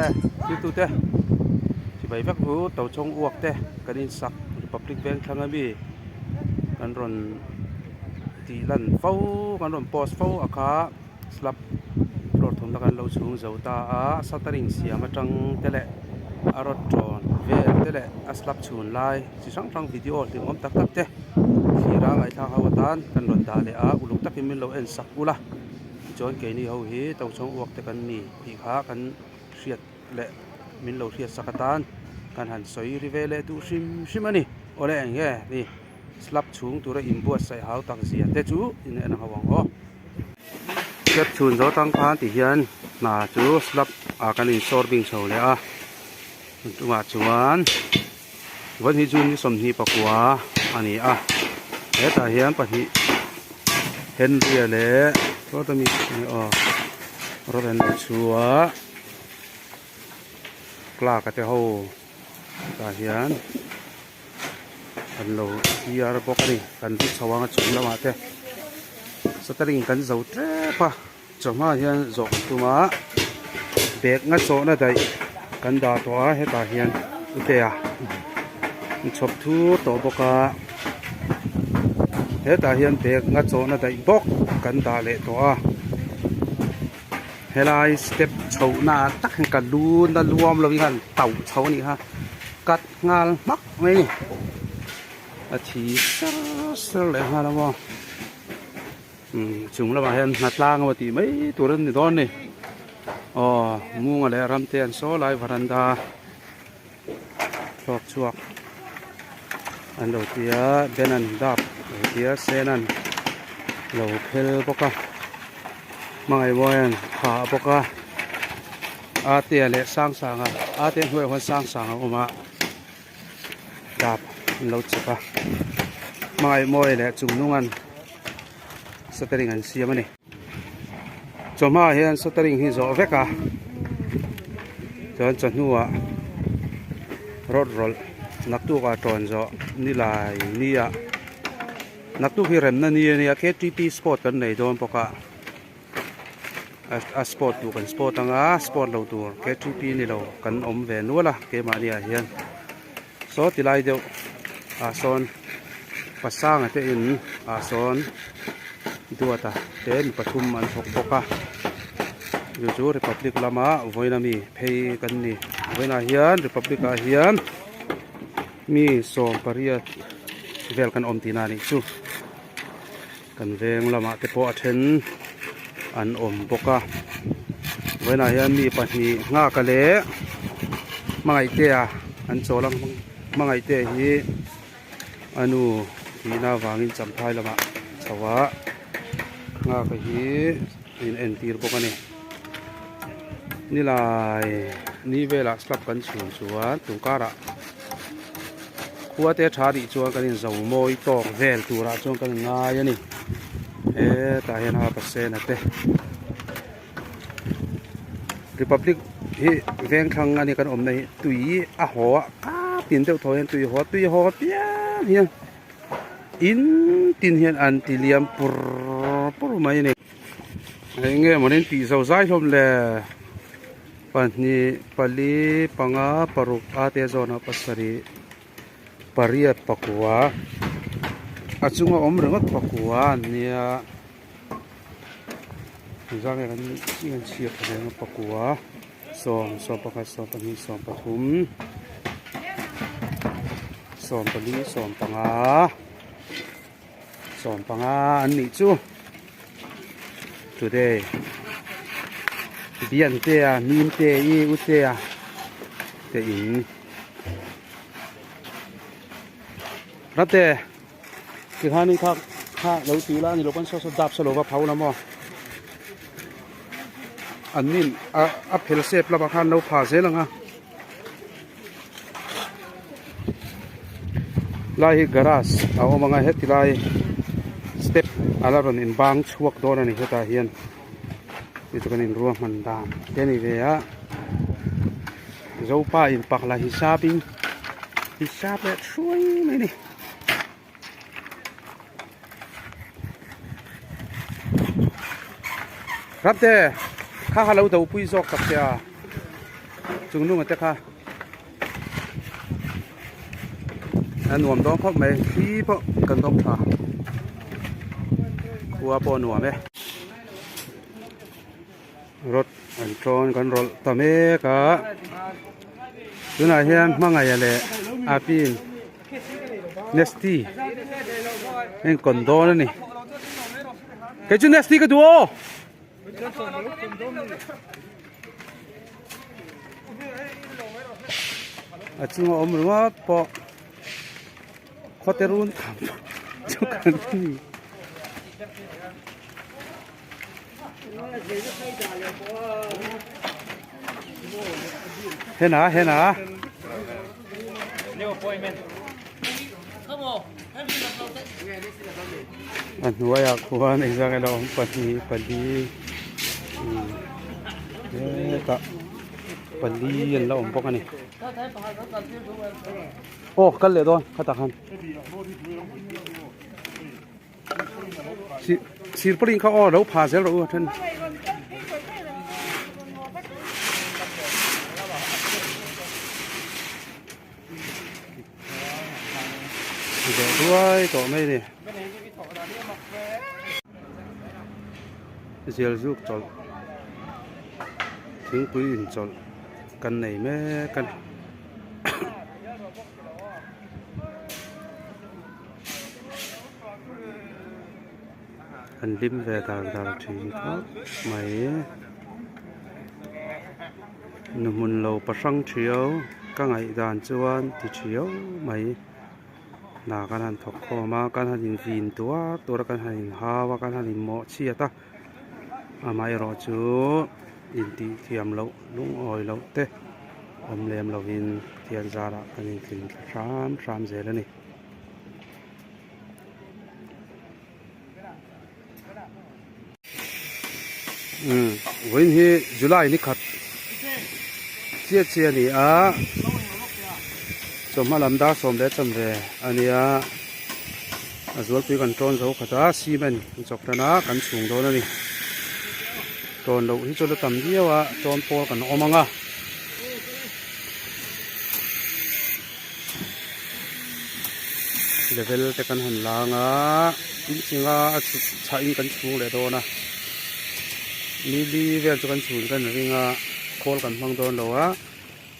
le tu te si bai vak hu tau chong uak te kanin sak republic bank thanga mi kan ron ti lan fo kan ron post fo akha slap rot thum kan lo chung zo ta a sataring siam atang tele arot tron vel tele aslap chun lai si sang video tim om tak te khira ngai tha hawatan kan ron da le a uluk takin min lo en sak ula chon ke ni ho hi tau chong uak te kan ni hi kha kan riat le min lo riat sakatan kan han soi rivele tu sim ani ole nge ni slap chung tu ra imbuat sai hau tak zia te chu in en hawang ho ket chun zo tang phan ti hian na chu slap a kan in sorbing chho le a tunga chuan wan hi jun ni som hi pakwa ani a eta hian pahi henry le to ta mi ro ren chua kla ka te ho ta hian kan lo hiar bok ani kan ti chawanga chung lama te sataring kan zo tre pa chama hian zo tuma bek nga cho na dai kan da to a heta hian ute a chop thu to boka heta hian bek nga cho na dai bok kan da le to a helai step chho na tak kan lu na luam lo han tau chho ni ha kat ngal mak mai ni a thi sar le ha la mo chung la ba hian na tlang wa ti mai turan ni don ni munga le ramte an so lai varanda thok chuak an lo tia benan dap tia senan lo phel boka mai boyan kha boka ate le sang sanga ate hoi hon sang sanga uma dap lo chapa mai moi le chungnungan sataring an siam ani choma hian sataring hi zo veka chon chanua rod rol naktu ka ton zo ni lai nia naktu hi rem na nia KTP sport kan nei don poka a sport tu kan sport anga sport lo tur KTP ni lo kan om ve nuala ke ma nia hian so tilai deu a son pasang ate in a son duata ten pathum an thok poka ju republic lama voina mi phei kan ni voina hian republic a hian mi som pariat vel kan om tina ni chu kan veng lama te po athen an om poka voina hian mi pahni nga ka le mangai te a an cholang mangai te hi anu hina wangin chamthai lama chawa nga ka hi in entir pokani ni lai ni vela slap kan chun chuan tungkara khuate thari chuan kan in zo moi tok vel tura chuan kan ngai ani ta hian ha pasen ate republic hi veng thang ani kan om nei tui a ho a tin deuh thoen tui ho pia hian in tin hian an tiliam pur mai ni nge monin pi zo zai hlom le pani pali panga paruk ate zona pasari pariat pakwa achunga omrengot pakwa nia zange kan sian siap dengan pakwa som pakha som pani som pathum som pali som panga ani chu today bian te a nim te I u te a te in rate ki hanin kha lo ti la ni lo kan so dap so lo wa phau la mo anin a phel sep la ba khan lo pha se langa lai garage a o manga heti lai step alaron in bang chuak don ani heta hian itu kan in ruang mandam keni ve a zo pa in pakla hisab le thui mai niรับแต่ข้าเราเดาปุยซอกกับเสีย จุงนุ่งแต่ค่ะอันหนวมต้องพบไหมที่พบกันต้องค่ะหัวปอหนวมไหมรถอันโทรนกันรถต่อเมกะดูหน่อยเฮียมั่งไงอะไรอาปีนเนสตี้เอ็งก่อนโดนนี่แกจุเนสตี้ก็ดูอาจริงว่าอมหรือว่าพอข้อเตรุนทำจุกันนี่เห็นหนาอันหัวอยากหัวในสักเราปฏิกะปฏิยันเราอมพกอันนี้โอ้กันเลยโดนขัดตักหันสีปริงเขาอ้อเราผ่าเสร็จเราท่านเดี๋ยวด้วยต่อไม่ดิเสียลูกจอดถึงปืนจอดกันไหนแม่กันอันริมเวดาถึงครับไหมหนุ่มเราประชังเชียวก็ไงด่านจวนที่เชียวไหมนาการหันถกคอมาการหันฟินตัวการหันฮาวการหันหมอเชียตาไม่รอจูอินทีเทียมเราลุงอ้อยเราเตะอมเลมเราวินเทียนซาระกันถึงสามเสร็จแล้วนี่วันที่จุลายนี่ขัดเจียนี่สมมาลำดาสมเด็จจำเรอันนี้ส่วนปีกันโจนเขาขัดซีเมนจบแล้วนะกันสูงโดนนี่โจนเราที่โจนต่ำเดียวโจนโปกันอมังเลเวลแต่กันหันลางจริงๆใช้กันสูงเลยโดนนี่ดีเวลจะกันสูงกันเรื่องโคลกันฟังโดนเรา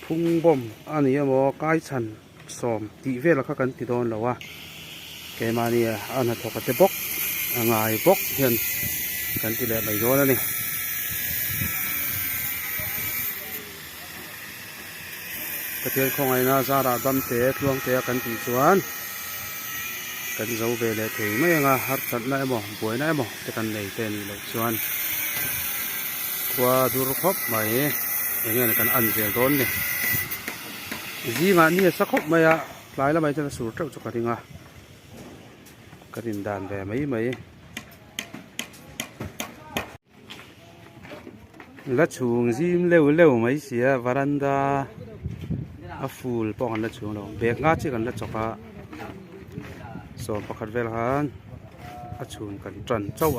พุ่งบ่มอันนี้มอใกล้ฉันสอมตีเวลแล้วกันตีโดนเราแกมาเนี่ยอันนั้นถกกันจะบกง่ายบกเห็นกันตีแหลกไหลโดนแล้วนี่ประเทศของไอ้นาซาราดำเตะลวงเตะกันตีสวนกันเจ้าเวลถึงไม่ยังหัดสัตว์ไหนบ่ป่วยไหนบ่จะกันไหนเต้นเลยสวนกว่าดูรคบไหมอย่างเงี้ยกันอันเสียต้นเนี่ยจีมานี่สักครบไหมหลายแล้วไหมจะสูดเจ้าจุกกระดิ่งกระดิ่งด่านแบบไหมและช่วงจีมเร็วไหมเสียวารันดาฟูลป้องกันและช่วงเราเบรกง่ายกันและจุกสอบประคัดเวลาช่วงกันจันเจ้า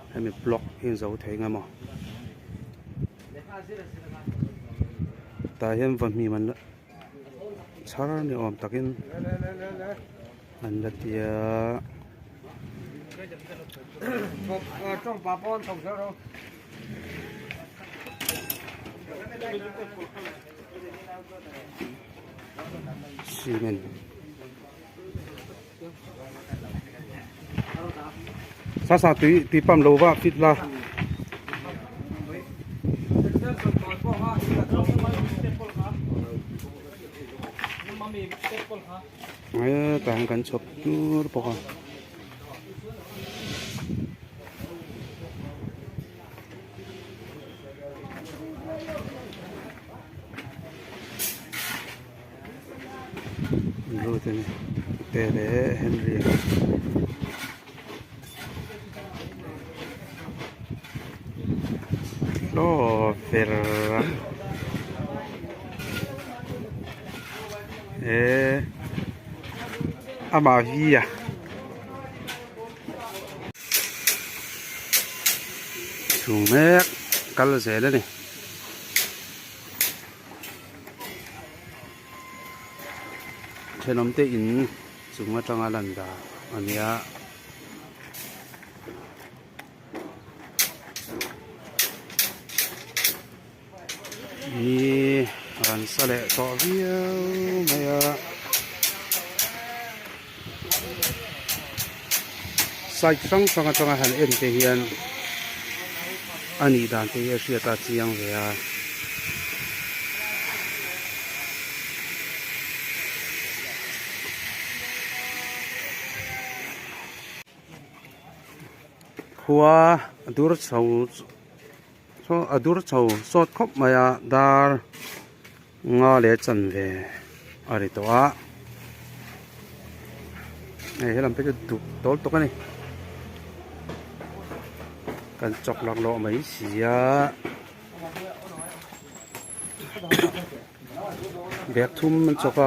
ให้มีบล็อกเห็นเสาเทียงมั้งแต่เห็นวันมีมันชาร์นี่ออมตะกินอันละเดียจ้องปลาป้อนส่งเสาเราซีเมนซาตีปั๊มโลว่าฟิตละต่างกันชอบดูหรือเปล่ารู้จังเตะเฮนรี่โลเฟรอามาวีถูกไหมกันละเสร็จแล้วนี่ นมเตอินสุงมาจังอาลันดาอันเนี้ยนี่รันสะเลต่อวิวไม่ใส่ช่องจังหันเอ็นเทียนอันนี้ด่านเทียเสียตาเจียงเลยหัวดูรเสาดูรเสาสดครบมายาดาร์งาเลจันเวอะไรตัวเฮ้ยเราไปจะดูโต๊ะตัวกันนี่กันจอกหลักโลไม่เสียแบกทุ่มมันจอก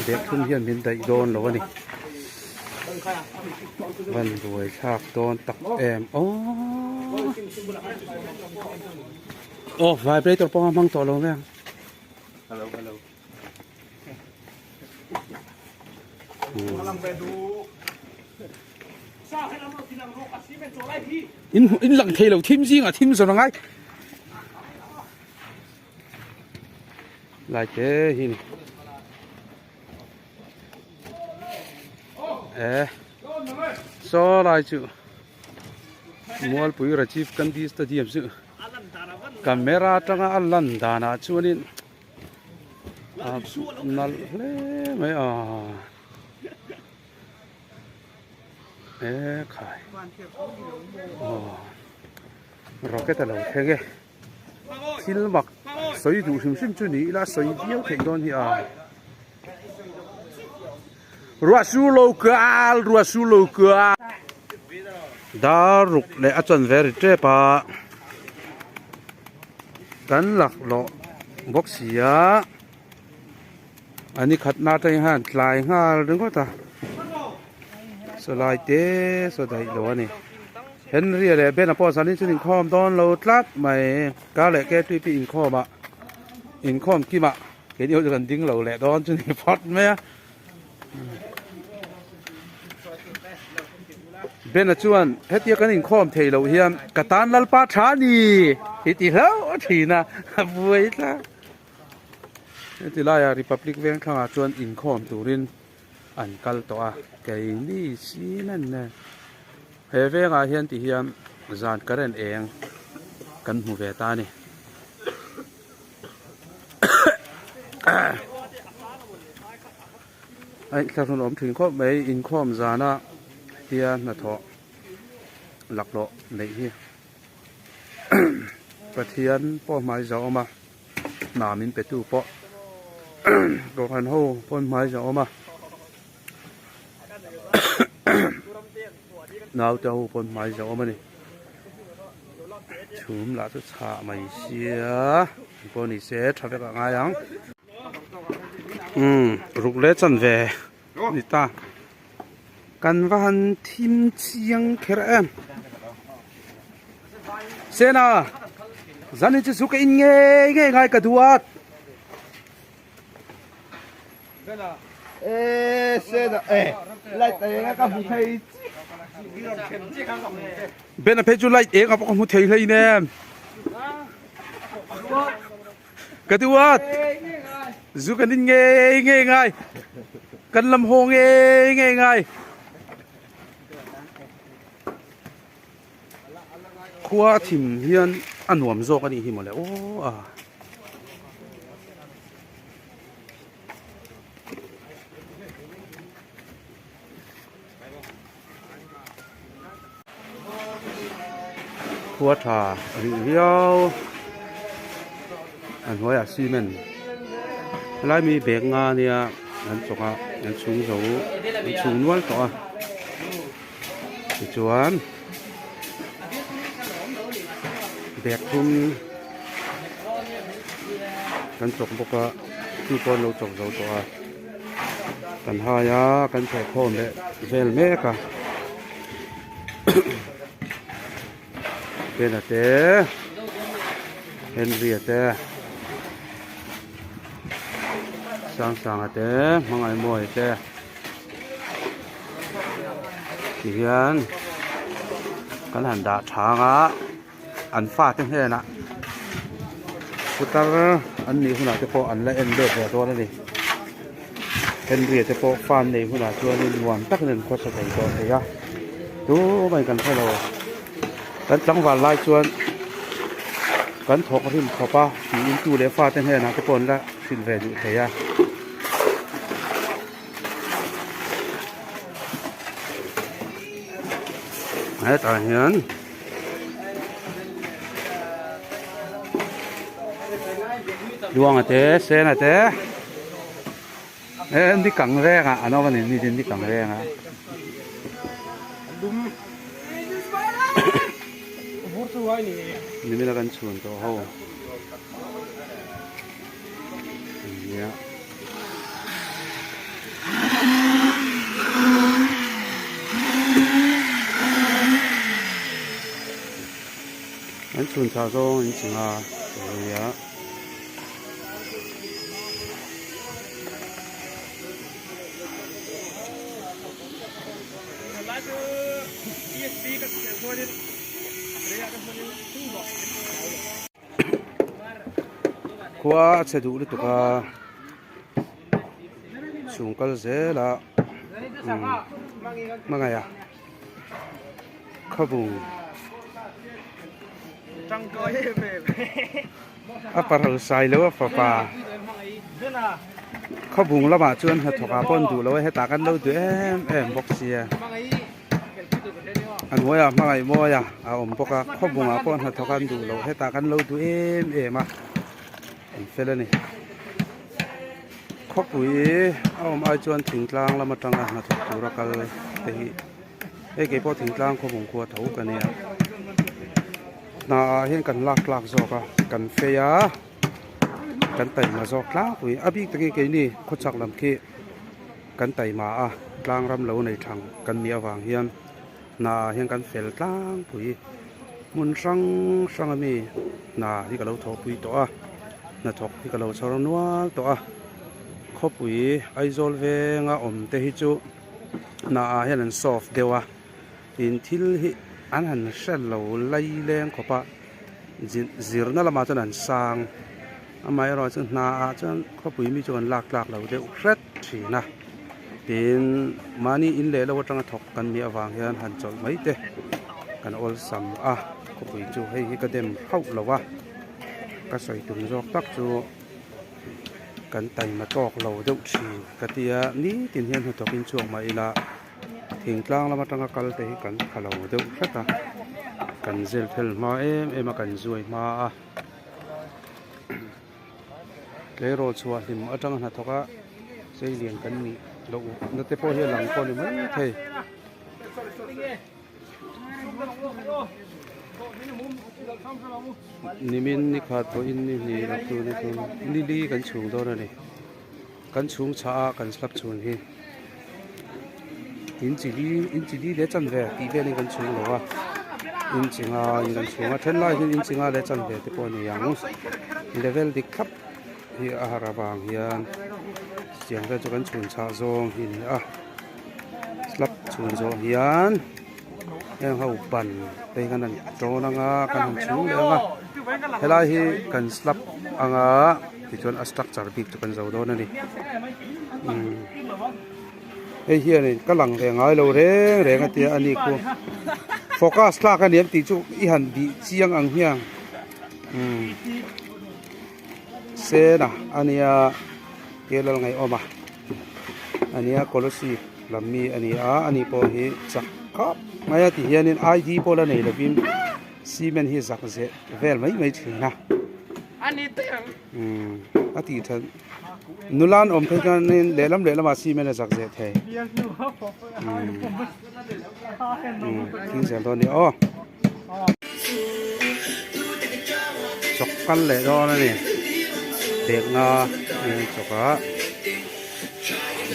แบกทุ่มเฮียนเป็นไดโดนหรอวะนี่วันรวยชากโดนตักแอมโอ้ไวไปตัวป้องมังตัวลงแล้วฮัลโหลกำลังไปดูอินหลังเทเราทิมซิงอ่ะทิมส่วนไงลายเจ้หินโซ่ลายจูมัวปุ๋ยระชีฟกันดีสตูดิโอจูกล้องจังอัลลันดานาชวนินนั่นเลยไม่ขายเราแค่แต่เราแค่ไงที่เราบอกสวยดูชิมจุนี่ละสวยเดียวแค่โดนที่รัวสูโลกาดารุกเลยอาจารย์เวริเตปะกันหลักโลบกเสียอันนี้ขัดนาใจหันลายห้าเรื่องก็ตาสลายเตะสดายโลนี่เห็นเรียเลยเป็นอพอสันนิษฐานคอมตอนเราทัดไม่กาเลยแกตุยปีอินคอมกี่มาเห็นเดียวจะกันดิ้งเราแหละตอนจนพอดไหมเป็นชวนเฮ็ดเดียวกันอินคอมเทเราเฮียมกตันลัลปาชานีฮิติแล้วทีน่ะบวยละที่ลายริพับลิกเวียงข้างชวนอินคอมตูรินอันกัลตัวไก่นี่สินั่นนะเฮเวงอาเฮียนที่เฮียมจานกระเด็นเองกันหูเวตานี่ไอ้ถ้าคุณอมถึงข้อไม่อินคอมจานะเฮียนะทอหลักโลในเฮียประเทียนป้อไม้จะออกมาหนามินไปตู้ป้อโดนพันหูป้อไม้จะออกมานาวจะหูป้อไม้จะออกมานี่ชุมละทุกชาไม่เสียป้อนี่เสียทำไปกับไงยังรุกเล็ดจันเวนี่ตากันวันทิมเชียงแคร์เอ็มเซนาจันนี่จะสุกอินเง่ายกระดูกเซนาไล่แต่ยังกับผู้ไทยเป็นอะไรจุไล่เองกับผู้ไทยเลยเนี่ยกระดูกสุกันอินง่ายกันลำโพงง่ายขัวถิ่มเฮียนอันหวมโซกันนี่หิมหมดเลยโอ้ขัวถาเรียวอันหัวซีเมนต์ไล่มีเบกงาเนี่ยอันจกอันสูงสูงนวลต่อจวนแบกทุ่มกันจกปกที่คนเราจกเราตัวกันหายากันแฉกโคนเลยเวลเมกะเป็นอะไรเห็นเรียดแต่ sang ate mangai moi te hian kan han da thanga an fa te he na putar an ni huna te po an la en de to na ni en ri te po fan nei huna chuan in nuam tak nen ko sa dai to te ya tu mai kan thalo kan changwal lai chuan kan thok rim khopa ti in tu le fa te he na te pon la sin ve du te ya ai ta hian luang ate sen ate đi cẳng re à nó mà đi cẳng re àนี่ไม่ละกันชวนตัวเขาเนี่ยอันชวนชาวโซ่จริงๆอ่ะเนี่ยขวาเสดูลิตุกาสูงกัลเซละมาไงอ่ะขบุงอ่ะปะเราใส่แล้วว่าฟ้าขบุงแล้วมาชวนให้ถกอาปนดูแล้วให้ตากันเล่าตัวเอ็มบอกเสียอันว่ามาไงมั่วอ่ะเอาผมบอกว่าขบุงอาปนให้ถกกันดูแล้วให้ตากันเล่าตัวเอ็มมาเฟลนี่ครบปุ๋ยเอาไอ้จวนถึงกลางแล้วมาตั้งกันมาถูกตัวกันเลยแต่ไอ้เก็บพอถึงกลางเขาผมกลัวเท่ากันเนี่ยน่าเห็นกันลากจอกกันเฟียกันไต่มาจอกลากปุ๋ยอภิตะกี้นี่เขาจักลำขี้กันไต่มากลางรำเหลาในทางกันมีวางเฮียนน่าเห็นกันเฟลกลางปุ๋ยมุนสังมีน่าที่กับเราทอปุ๋ยตัวน่าทอกที่กับเราชาวนัวตัวครบปุ๋ยไอโซลเวงอมเตหิจูน่าเห็นซอฟเดียวอินทิลฮิอันหันเชลเราไล่แรงขบะจีรนั่นละมาจนหันสางทำไมเราจนน่าจนครบปุ๋ยมีจนลากเราเดียวเร็ดสีนะเป็นมานี่อินเล่เราจังทอกกันมีวางเห็นหันจนไม่เตะกันอลซัมครบปุ๋ยจูให้กระเด็มเข้าเราวะก็ใส่ถุงจอกตักจูกันไต่มาตอกเราเดือดชีกะเตียนี้ตินเฮียนหัวตกินช่วงมาอีละถึงกลางแล้วมาตั้งกัลเตะกันขเราเดือดแค่ตากันเซลเทลมามากันซวยมาเลยรอชัวร์ที่มาตั้งหัวตกะใช้เลี้ยงกันนี่เราเนื้อเตะพอเฮียหลังพอนี่ไม่เท่นี่มินนี่ขาดตัวอินนี่รับตัวนี่ตัวนี่กันชูงตัวนั่นนี่กันชูงช้ากันสลับชูงที่อินจีดีเลี้ยจันเวตีเวนี่กันชูงหรอวะอินจิงกันชูงเทนไลน์อินจิงเลี้ยจันเวที่ปนี่ยังเลเวลดิครับที่อาหารบางยันเสียงก็จะกันชูงช้าซองหินสลับชูงซองยันยังเขาปั่นไปกันนั่นโจนังกันชูเลยเฮลาฮีกันสลับที่ชวนอัสตักจาร์บิกจุกันเจ้าโดนนี่ไอ้เฮียนี่ก็หลังแรงเราแรงเตียอันนี้กูโฟกัสลากกันเนี่ยตีจุอีหันดีเชียงอังเฮียงเซนะอันนี้เกลลไงออกมาอันนี้โคลสีลำมีอันนี้พอฮีจักครับไม่ที่เฮียนี่ไอดีพอละไหนละพิมซีเมนฮีจักเสเวลไม่ถึงนะอันนี้เตียงอาทิตย์ท่านนุลานอมเพื่อนนี่เล่มมาซีเมนจักเสเททิ้งเสียงตอนนี้จกกันเลยรอนะนี่เด็กนี่จก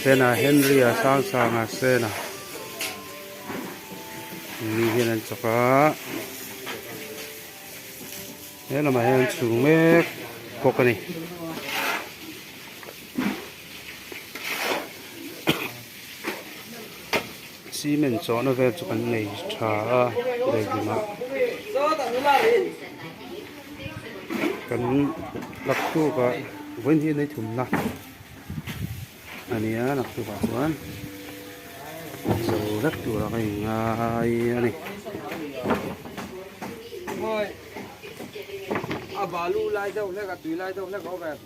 เซน่าเฮนรี่สร้างเซน่านี่เห็นจกเรามาเห็นสูงเมฆพวกนี้ ซีเมนต์จอนะเวจุกันในชาเด็กมากันลักตู้ก็วันที่ในถุงนะอันนี้ลักตู้ก็ส่วนโซ่ลักตู้เราก็ง่ายอันนี้บาลูไล่เจ้าเล็กกับตุยไล่เจ้าเล็กเขาแบบ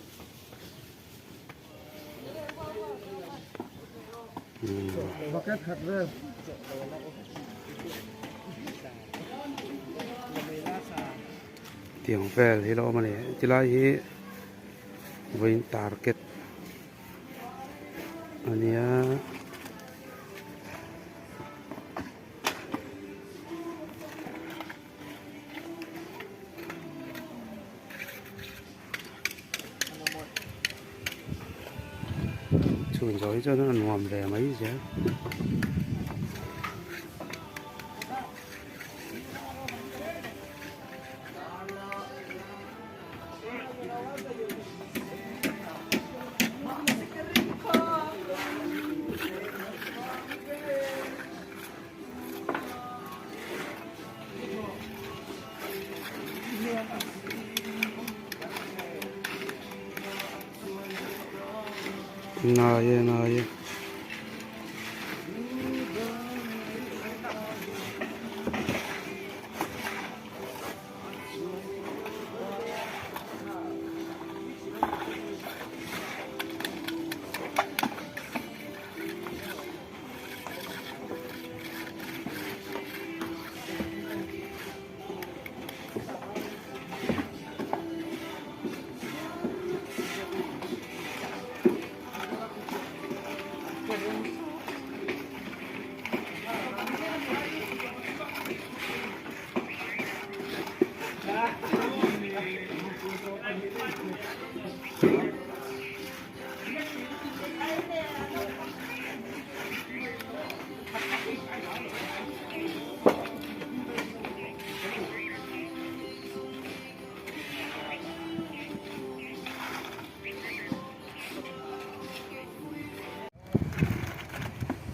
บักเก็ตขัดเลยเตียงแฟร์ที่เรามาเนี่ยที่ไล่ที่วินตาร์เก็ตอันนี้ชวนจอยเจ้านั่นหอมแรงไหมเจ๊นาย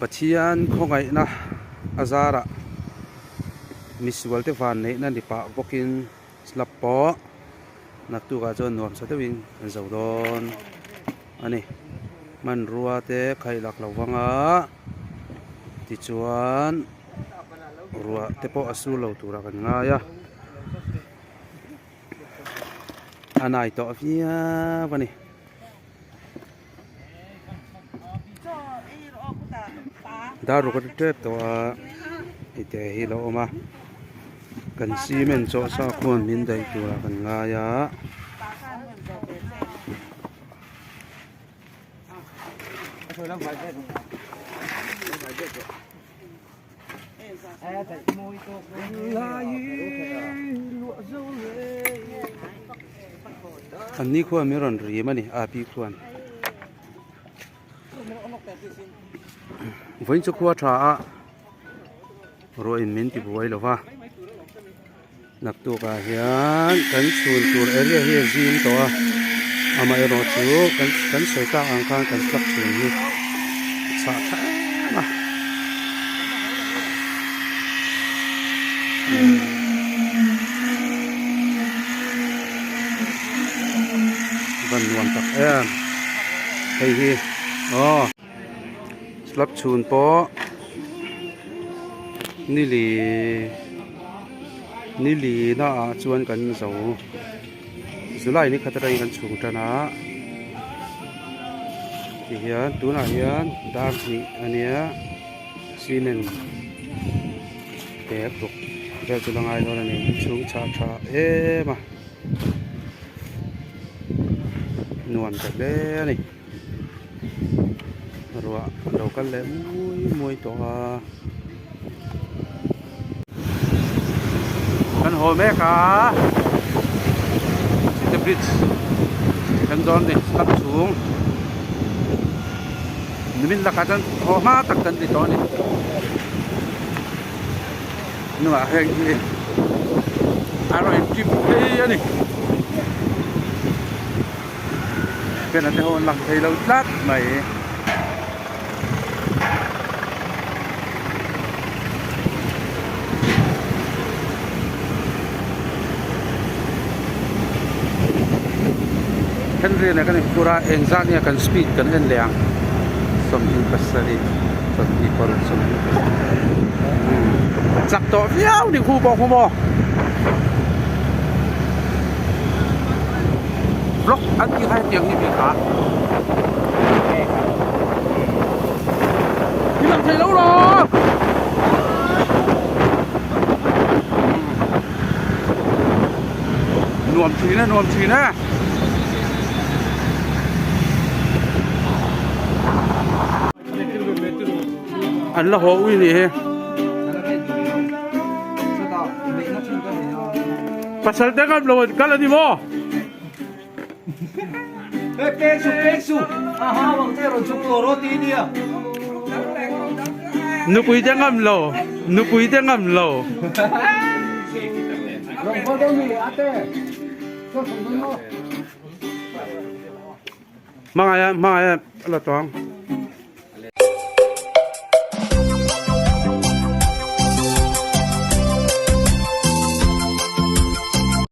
ปัจจัยของไงนะอาซาระมิสวัลเตฟานเนี่ยนั่นดิปะบอกกินสลับปอนักตัวก็จะนวมสัตว์วิ่งเจ้าดอนอันนี้มันรัวเตะใครหลักเราวังอ่ะที่ชวนรัวเตะปอสู้เราตัวกันง่ายอ่ะอันไหนต่อพี่อ่ะวันนี้ดารุกเทปตัวอิเตหิโลมากันซีเมนต์โซซาคนมินได้ตัวกันง่ายะอันนี้ควรมีรอนรีมันนี่อาพีควรวันจะขวดช้ารอยมินติบไว้หรอวะนักตัวกาเฮียนกันสูนตัวเอเรียเฮียจีนตัวอามาเอรอจูกันสวยตาอังคารกันสักสูนนี้สาธารณะบันวันตักเฮ้ยอ๋อสลับชูนปอนี่ลีน่าชวนกันสาวสุไลนี่ขัดอะไรกันสูงจังนะเฮียนตัวน่ะเฮียนดาร์กนี่อันเนี้ยซีเมนต์เก็บตกเดี๋ยวจะลองไอ้ตัวนี้สูงช้ามานวลกันเลยนี่รัวเรากันเลยมวยตัวกันโหแม่ขาจะบริดกันโดนดิรับสูงนี่มินลักกันโหมาตักกันดิตอนนี้นึกว่าแห้งดีอร่อยจิ๊บเลยนี่เป็นอะไรโหหลังไทยเราลัดไหม Henry na kan pura exactnya kan speed kan en leang som in pasari som di parut som sak to fiao di khu bo vlog an ki hai tiang ni bi kha đi làm thầy lâu rồi nuông trí nè anh là hồ uy nè pasal tengah belum kalau di mo Peksu. Aha, wang tero chukoro ti dia. nupui tengam lo Rong bodong ni ate. So sungguh. mga ala tong